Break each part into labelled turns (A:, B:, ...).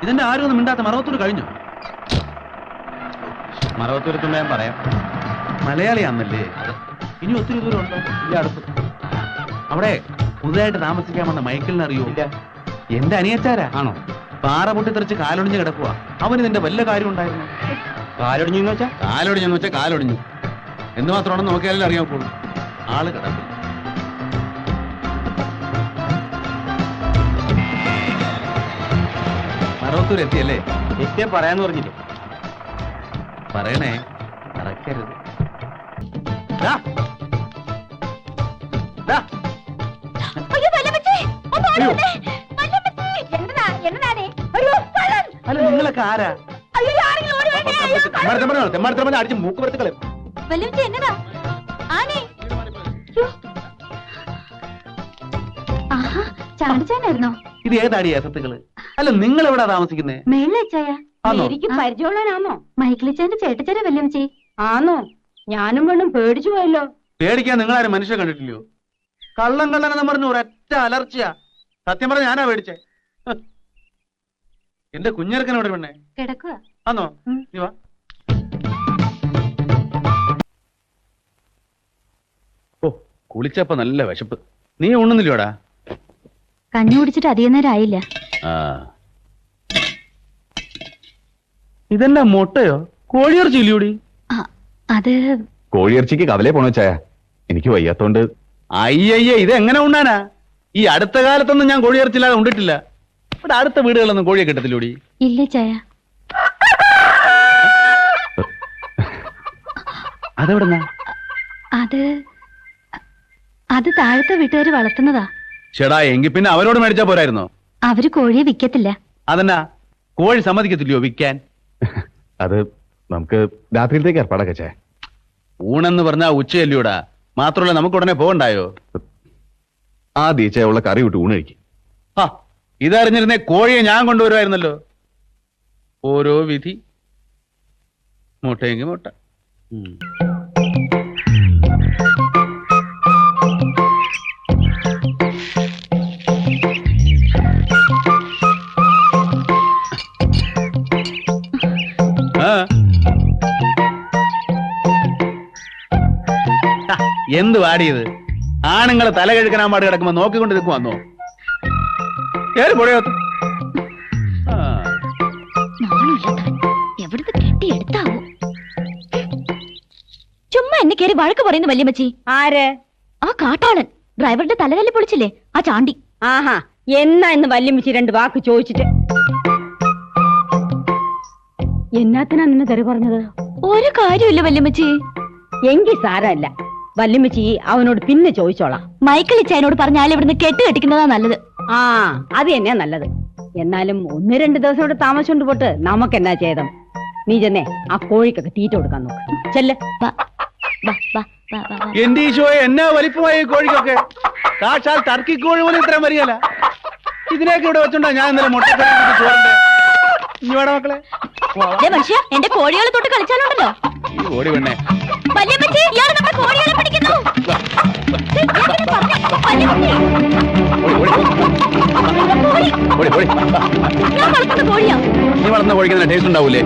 A: ഇതിന്റെ ആരും ഒന്നും മിണ്ടാത്ത മറവത്തൂർ കഴിഞ്ഞു.
B: മറവത്തൂരത്തുമ്പോ ഞാൻ പറയാം.
A: മലയാളിയാന്നല്ലേ? ഇനി ഒത്തിരി ദൂരം ഉണ്ടോ? ഇല്ല, അടുത്ത്. അവിടെ പുതുതായിട്ട് താമസിക്കാൻ വന്ന മൈക്കിളിനെ അറിയോ?
B: ഇല്ല.
A: എന്റെ അനിയച്ചാരാ.
B: ആണോ?
A: പാറ പൊട്ടിത്തെറിച്ച് കാലൊടിഞ്ഞ് കിടക്കുക. അവന് ഇതിന്റെ വല്ല കാര്യം ഉണ്ടായിരുന്നു?
B: കാലൊടിഞ്ഞു വെച്ചാ?
A: കാലൊടിഞ്ഞെന്ന് വെച്ചാൽ കാലൊടിഞ്ഞു. എന്തുമാത്രമാണെന്ന് നോക്കിയാലേ അറിയാൻ പോളൂ. ആള് കിടക്കും. മറവത്തൂർ എത്തിയല്ലേ?
B: എത്തിയാ പറയാന്ന് പറഞ്ഞില്ലേ?
A: പറയണേ, മറക്കരുത്. അല്ല, നിങ്ങളൊക്കെ ആരാ? അടിച്ച് മൂക്ക് വരത്തുകളെ.
C: ചാണ്ടിച്ചാനായിരുന്നോ?
A: ഇത് ഏതാടി അസത്തുകള്? അല്ല, നിങ്ങൾ എവിടാ താമസിക്കുന്നേ?
C: മേളിലേക്ക് പരിചയമുള്ളവനാണോ? മൈക്കിളിച്ചാന്റെ ചേട്ടച്ചാര വല്യമ്മച്ചി ആണോ? ഞാനും പെണ്ണും പേടിച്ചു പോയല്ലോ.
A: പേടിക്കാൻ നിങ്ങളാരും മനുഷ്യ കണ്ടിട്ടില്ലയോ? കള്ളം കള്ളനെന്ന് പറഞ്ഞു ഒരൊറ്റ അലർച്ചയാ. സത്യം പറഞ്ഞ ഞാനാ പേടിച്ചേ. എന്റെ കുഞ്ഞിറക്കനോട് പെണ്ണെ
C: കിടക്കുക
A: ആന്നോ? നീ വാ. ഓ, കുളിച്ചപ്പോ നല്ല വിശപ്പ്. നീ ഉണ്ണുന്നില്ലോടാ?
C: കഞ്ഞി കുടിച്ചിട്ട് അധികം നേരം ആയില്ല.
A: ഇതെന്നാ മുട്ടയോ? കോഴിയിറച്ചി ഇല്ലൂടി?
C: അത്
B: കോഴിയിറച്ചിക്ക് കവലേ പോണ ചായ. എനിക്ക് വയ്യാത്തോണ്ട്.
A: അയ്യയ്യേ, ഇത് എങ്ങനെ ഉണ്ണാനാ? ഈ അടുത്ത കാലത്തൊന്നും ഞാൻ കോഴിയിറച്ചില്ലാതെ ഉണ്ടിട്ടില്ല. ഇവിടെ അടുത്ത വീടുകളൊന്നും കോഴിയെ കിട്ടത്തില്ലൂടി?
C: ഇല്ല ചായ.
A: അതെവിടെന്നാ?
C: അത് താഴത്തെ വീട്ടുകാര് വളർത്തുന്നതാ.
A: ചേടാ, എങ്കിൽ പിന്നെ അവരോട് മേടിച്ചാ പോരായിരുന്നോ?
C: അവര് കോഴിയെ വിൽക്കത്തില്ല.
A: അതെന്നാ? കോഴി സമ്മതിക്കത്തില്ലയോ വിൽക്കാൻ?
B: അത് നമുക്ക് രാത്രിയിലത്തേക്ക് ഏർപ്പാടൊക്കെ ചായ.
A: ഊണെന്ന് പറഞ്ഞാ ഉച്ചയല്ലൂടാ. മാത്രമല്ല, നമുക്ക് ഉടനെ പോകണ്ടായോ?
B: ആ ദീച്ചയുള്ള കറി വിട്ട് ഊണ് കഴിക്കും.
A: ഇതറിഞ്ഞിരുന്നേ കോഴിയെ ഞാൻ കൊണ്ടുവരുമായിരുന്നല്ലോ. ഓരോ വിധി. മുട്ടയെങ്കിൽ മുട്ട. എന്ത് വാടിയത്? ആണുങ്ങളെ തല കഴുകനാൻ പാട് കിടക്കുമ്പോ നോക്കിക്കൊണ്ട് നിൽക്കുവാന്നോ?
C: എവിടുന്ന് കെട്ടിയെടുത്താവോ? ചുമ്മാ എന്നെ കയറി വഴക്ക് പറയുന്നു വല്യമ്മച്ചി. ആര്? ആ കാട്ടാളൻ. ഡ്രൈവറുടെ തലതല്ലി പൊളിച്ചില്ലേ, ആ ചാണ്ടി. ആഹാ, എന്നാ ഇന്ന് വല്യമ്മച്ചി രണ്ട് വാക്ക് ചോദിച്ചിട്ട്? എന്നാത്തിനാ നിന്നെ തെറി പറഞ്ഞത്? ഒരു കാര്യമില്ല വല്യമ്മച്ചി. എങ്കിൽ സാരമല്ല, വല്യമ്മച്ചി അവനോട് പിന്നെ ചോദിച്ചോളാം. മൈക്കിൾ ഇച്ചായനോട് പറഞ്ഞാൽ ഇവിടുന്ന് കെട്ടിക്കുന്നതാ നല്ലത്. ആ, അത് തന്നെയാ നല്ലത്. എന്നാലും 1-2 ദിവസം ഇവിടെ താമസിച്ചോണ്ട് പോട്ട് നമുക്കെന്നാ ചെയ്തം? നീ ചെന്നേ ആ കോഴിക്കൊക്കെ തീറ്റ കൊടുക്കാൻ നോക്ക്. ചെല്ല്.
A: എന്റെ ഈശോയെ, എന്നാ വലിപ്പമായി കോഴിക്കൊക്കെ! സാക്ഷാൽ ടർക്കി കോഴി പോലും ഇത്രയും വരികയല്ല. ഇതിനൊക്കെ ഇവിടെ വെച്ചോണ്ടാ ഞാൻ ഇന്നലെ മുട്ടക്കറി ചോറിന്റെ. ഇനി വേണം മക്കളെ.
C: മനുഷ്യ, എന്റെ കോഴികളെ തൊട്ട് കളിച്ചാലുണ്ടല്ലോ.
A: ഈ ഓടി പെണ്ണേ.
C: കോഴികളെ പിടിക്കുന്നു.
A: നീ വളർന്ന കോഴിക്കുന്ന ടേസ്റ്റ് ഉണ്ടാവൂലേ?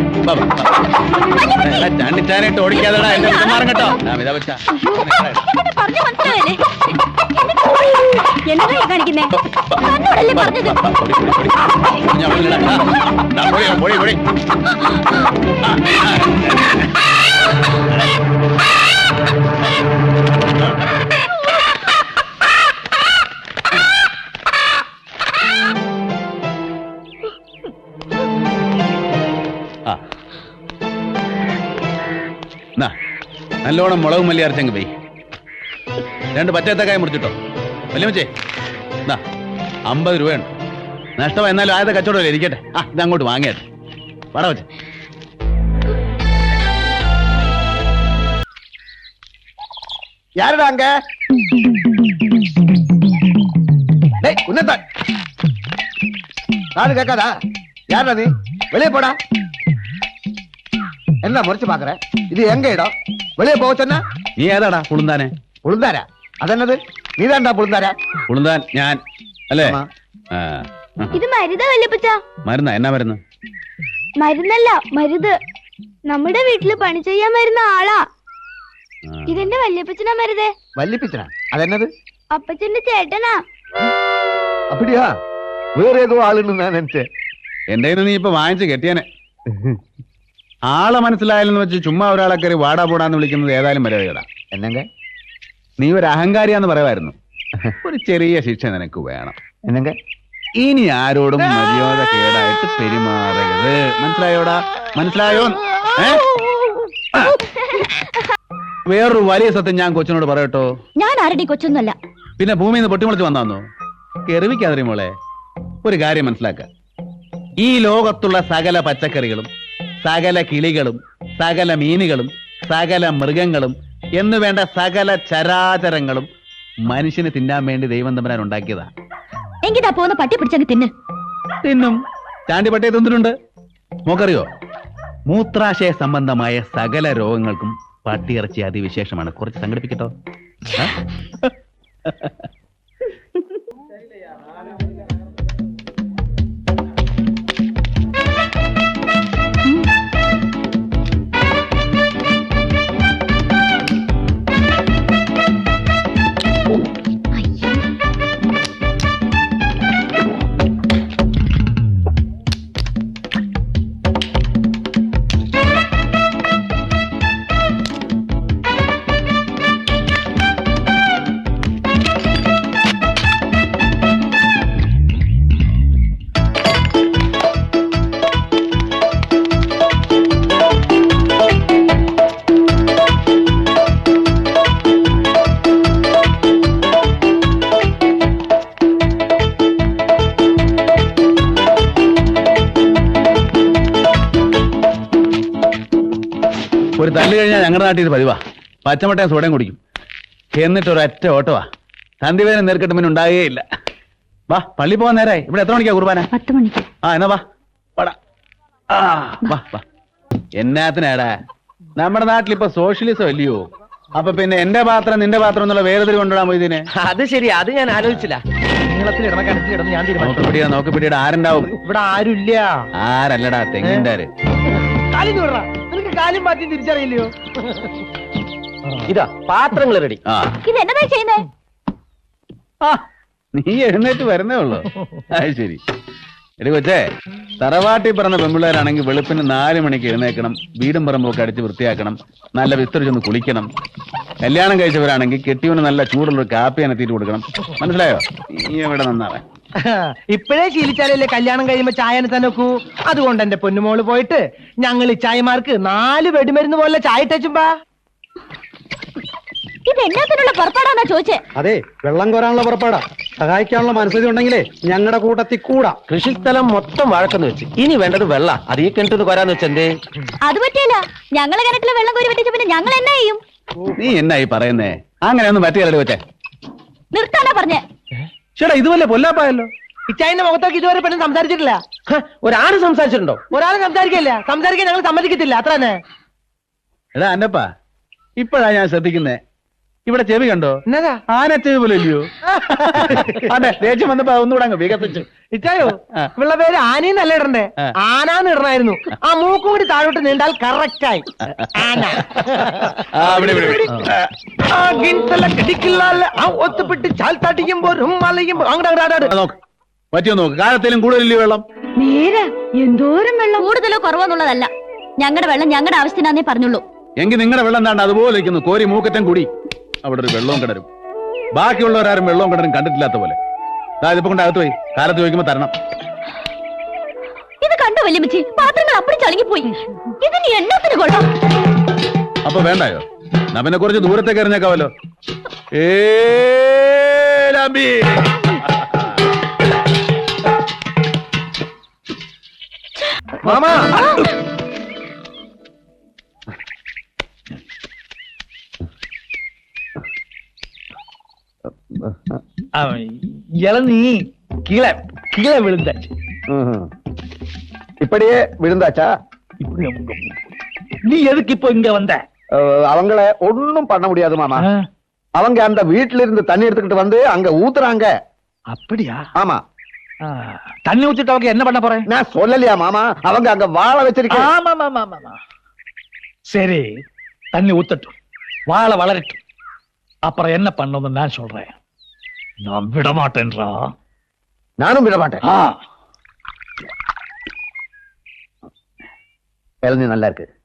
A: ചാണ്ടിച്ചാനായിട്ട് ഓടിക്കാതെടാ, എന്റെ മാറും കേട്ടോ.
C: എന്നതാ കാണിക്കുന്നേ? പറഞ്ഞത്
A: നല്ലോണം മുളകും മല്ലി അരച്ചെങ്കിൽ പോയി 2 പച്ചത്തക്കായ മുറിച്ചിട്ടോ. വല്യമ്മച്ചേ, 50 രൂപയുണ്ട്. നഷ്ടം എന്നാലും ആദ്യത്തെ കച്ചവടമല്ലേ, ഇരിക്കട്ടെ. ഇതങ്ങോട്ട് വാങ്ങിയാട്ടെ. വട വെച്ച്
B: யாருடாங்க? நாடு கேட்காதா? யாரா நீ? வெளியே போடா. என்ன முறைச்சு பாக்குற? இது எங்க இடம்? வெளியே போக சொன்ன?
A: നീ ഏതാടാ പുളുന്താനെ?
B: പുളുന്താരാ? അതെന്നത്? നീതാണ്ടാ പുളുന്താരാ?
A: പുളുന്താൻ ഞാൻ അല്ലേ?
C: ഇത് മരുന്നാ വല്യപ്പച്ച?
A: മരുന്നാ? എന്നാ മരുന്ന്?
D: മരുന്നല്ല മരുത്. നമ്മുടെ വീട്ടില് പണി ചെയ്യാൻ വരുന്ന ആളാ. ഇതെന്റെ വല്യപ്പച്ചനാ മരുതേ.
E: വല്യപ്പിച്ചനാ? അതെന്നത്?
D: അപ്പച്ചന്റെ ചേട്ടനാ.
E: അപ്പടിയാ? വേറെ ഏതോ ആളുണ്ട് ഞാൻ എന്റെ.
A: എന്റെ നീ ഇപ്പൊ വാങ്ങിച്ച് കെട്ടിയാനെ. ആളെ മനസ്സിലായാലെന്ന് വെച്ച് ചുമ്മാ ഒരാളെ കയറി വാടാ പോടാന്ന് വിളിക്കുന്നത് ഏതായാലും മര്യാദ.
E: എന്നെങ്ക
A: നീ ഒരു അഹങ്കാരിയാന്ന് പറയുമായിരുന്നു. ഒരു ചെറിയ ശിക്ഷ നിനക്ക് വേണം.
E: എന്നെങ്ക
A: ഇനി ആരോടും മര്യാദ കേടായിട്ട് പെരുമാറരുത്. മനസ്സിലായോടാ? മനസ്സിലായോ? വേറൊരു വലിയ സത്യം ഞാൻ കൊച്ചിനോട് പറയട്ടോ.
C: ഞാൻ ആരുടെ കൊച്ചൊന്നുമല്ല.
A: പിന്നെ ഭൂമിയിൽ നിന്ന് പൊട്ടിമുളച്ച് വന്നാന്നോ? കെറിവിക്കാതിരി മോളെ. ഒരു കാര്യം മനസ്സിലാക്ക. ഈ ലോകത്തുള്ള സകല പച്ചക്കറികളും സകല കിളികളും സകല മീനുകളും സകല മൃഗങ്ങളും എന്ന് വേണ്ട സകല ചരാചരങ്ങളും മനുഷ്യന് തിന്നാൻ വേണ്ടി ദൈവം തമ്പുരാൻ ഉണ്ടാക്കിയതാ.
C: എങ്കിതാ പോകുന്ന പട്ടി പിടിച്ചങ്ങ്
A: തിന്നും. ചാണ്ടി പട്ടിയെ തിന്നിട്ടുണ്ട്. മോക്കറിയോ, മൂത്രാശയ സംബന്ധമായ സകല രോഗങ്ങൾക്കും പട്ടിയിറച്ചി അതിവിശേഷമാണ്. കുറച്ച് സംഘടിപ്പിക്കട്ടോ. ഒരു തല്ല് കഴിഞ്ഞാൽ ഞങ്ങളുടെ നാട്ടിൽ ഇത് പതിവാ. പച്ചമട്ടയും സോഡയും കുടിക്കും. എന്നിട്ട് ഒരൊറ്റ ഓട്ടവാ. സന്ധിവേദന നേർക്കെട്ട് പിന്നെ ഉണ്ടാകുകയേ ഇല്ല. വാ, പള്ളി പോകാൻ നേരായി. ഇവിടെ എത്ര മണിക്കാ കുർബാന?
C: 10 മണിക്ക്.
A: എന്നാ വാ. വാടാ. വാ വാ. എന്നാത്തിനാടാ? നമ്മുടെ നാട്ടിൽ ഇപ്പൊ സോഷ്യലിസം അല്ലയോ? അപ്പൊ പിന്നെ എന്റെ പാത്രം നിന്റെ പാത്രം എന്നുള്ള വേദന കൊണ്ടുവിടാൻ പോയി ഇതിനെ.
F: അത് ശരി, അത് ഞാൻ ആലോചിച്ചില്ല. നീളത്തിൽ ഇടണ കണക്കിൽ ഇടന്ന് ഞാൻ തീരുമാനിച്ചു.
A: നോക്കി പിടിയുടെ ആരുണ്ടാവും?
F: ഇവിടെ ആരുമില്ല.
A: ആരല്ലടാ, തെങ്ങിന്റെ ആര്.
F: നിനക്ക് കാലും മാറ്റി തിരിച്ചറിയില്ലയോ? ഇതാ പാത്രങ്ങൾ റെഡി.
C: ഇത് എന്നതാ ചെയ്യുന്നേ?
A: നീ എഴുന്നേറ്റ് വരുന്നേ ഉള്ളൂ. അത് ശരി. എടി കൊച്ചേ, തറവാട്ടി പറഞ്ഞ പെൺപിള്ളേരാണെങ്കിൽ വെളുപ്പിന് 4 മണിക്ക് എഴുന്നേക്കണം. വീടും പറമ്പൊക്കെ അടിച്ച് വൃത്തിയാക്കണം. നല്ല വിസ്തരിച്ചൊന്ന് കുളിക്കണം. കല്യാണം കഴിച്ചവരാണെങ്കിൽ കെട്ടിയവന് നല്ല ചൂടുള്ള ഒരു കാപ്പി അനത്തിയിട്ട് കൊടുക്കണം. മനസ്സിലായോ? നീ എവിടെ നന്നാവേ.
F: ഇപ്പോഴേ ശീലിച്ചാലല്ലേ കല്യാണം കഴിയുമ്പോ ചായനെ തന്നെ നോക്കൂ. അതുകൊണ്ട് എന്റെ പൊന്നുമോള് പോയിട്ട് ഞങ്ങൾ ഈ ചായമാർക്ക് 4 വെടിമരുന്ന് പോലെ ചായ ഇട്ടുമ്പോ.
C: ഇത് എന്നാത്തിനുള്ള പുറപ്പാടാന്നാ ചോദിച്ചേ.
G: അതെ, വെള്ളം കോരാനുള്ള പുറപ്പാടാ. സഹായിക്കാനുള്ള മനസ്സിൽ ഉണ്ടെങ്കിലേ ഞങ്ങളുടെ കൂട്ടത്തിൽ കൂടാ.
F: കൃഷിസ്ഥലം മൊത്തം വഴക്കെന്ന് വെച്ച് ഇനി വേണ്ടത് വെള്ള. അത് ഈ കിണറ്റിന്ന് കോരാന്ന് വെച്ചെന്തേ?
C: അത് പറ്റില്ല. ഞങ്ങളെ കിണറ്റിലെ വെള്ളം കോരി വെട്ടിച്ച പിന്നെ ഞങ്ങൾ എന്നാ ചെയ്യും?
A: നീ എന്നായി പറയുന്നേ? അങ്ങനെയൊന്നും പറ്റിയല്ലേ കൊച്ചേ.
C: നിർത്താനാ പറഞ്ഞേ.
A: ചേട്ടാ, ഇതുപോലെ പൊല്ലാപ്പായല്ലോ.
F: ഇച്ചായന്റെ മുഖത്തേക്ക് ഇതുവരെ പെണ്ണ് സംസാരിച്ചിട്ടില്ല. ഒരാണ് സംസാരിച്ചിട്ടുണ്ടോ? ഒരാൾ സംസാരിക്കില്ല. സംസാരിക്കാൻ ഞങ്ങൾ സമ്മതിക്കത്തില്ല. അത്ര തന്നെ.
A: എടാ അന്നപ്പാ, ഇപ്പഴാ ഞാൻ ശ്രദ്ധിക്കുന്നേ. ഇവിടെ ചെവി കണ്ടോ?
F: എന്നതാ?
A: ആന ചെവി പോലെ ഇല്ലയോ? അതെ, ദേഷ്യം വന്നപ്പോ ഒന്നുകൂടെ അങ്ങ് വികസിച്ചു.
F: ഇച്ചായോ, ഇവളുടെ പേര് ആനയെന്നല്ല ഇടണ്ടേ, ആനാന്ന് ഇടണായിരുന്നു. ആ മൂക്കും കൂടി താഴോട്ട് നീണ്ടാൽ കറക്റ്റായി. ആന. ഒത്തുപിട്ട് ചാൽത്താട്ടിക്കുമ്പോ
A: പറ്റിയോ നോക്ക്. കാലത്തിലും കൂടുതലില്ലേ വെള്ളം?
C: നേരെ എന്തോരം വെള്ളം. കൂടുതലോ കുറവെന്നുള്ളതല്ല, ഞങ്ങളുടെ വെള്ളം ഞങ്ങളുടെ ആവശ്യത്തിനാന്നേ പറഞ്ഞുള്ളൂ.
A: എങ്കിൽ നിങ്ങളുടെ വെള്ളം എന്താണ്ട് അതുപോലെ ഇരിക്കുന്നു. കോരി മൂക്കറ്റം കൂടി അവിടെ ഒരു വെള്ളവും കിണരും. ബാക്കിയുള്ളവരാരും വെള്ളവും കിണറും കണ്ടിട്ടില്ലാത്ത പോലെ. ഇതിപ്പോ കൊണ്ട് അകത്ത് പോയി കാലത്ത് ചോദിക്കുമ്പോ തരണം.
C: ഇത് കണ്ടു വല്യമ്മച്ചി, പാത്രങ്ങൾ അപ്പടി ചളുങ്ങിപ്പോയി. ഇതിന് എണ്ണത്തിന് കൊള്ളാം.
A: അപ്പൊ വേണ്ടായോ? നമ്മനെ കുറച്ച് ദൂരത്തേക്ക് എറിഞ്ഞേക്കാവല്ലോ.
F: മാമാ, இளநீ கீழே கீழே விழுந்தாச்சு.
E: இப்படியே விழுந்தாச்சா?
F: நீ எதுக்கு இப்போ இங்க வந்த?
E: அவங்கள ஒண்ணும் பண்ண முடியாது மாமா. அவங்க அந்த வீட்டுல இருந்து தண்ணி எடுத்துக்கிட்டு வந்து அங்க ஊத்துறாங்க.
F: அப்படியா?
E: ஆமா.
H: தண்ணி ஊத்திட்டு அவங்க என்ன பண்ண போறேன்?
E: நான் சொல்லலையா மாமா, அவங்க அங்க வாழ வச்சிருக்கேன்.
H: ஆமா. சரி, தண்ணி ஊத்தட்டும், வாழை வளரட்டும், அப்புறம் என்ன பண்ணணும் நான் சொல்றேன். நான் விட மாட்டேன்றா.
E: நானும் விட மாட்டேன்.
H: ஆ,
E: இளநீ நல்லா இருக்கு.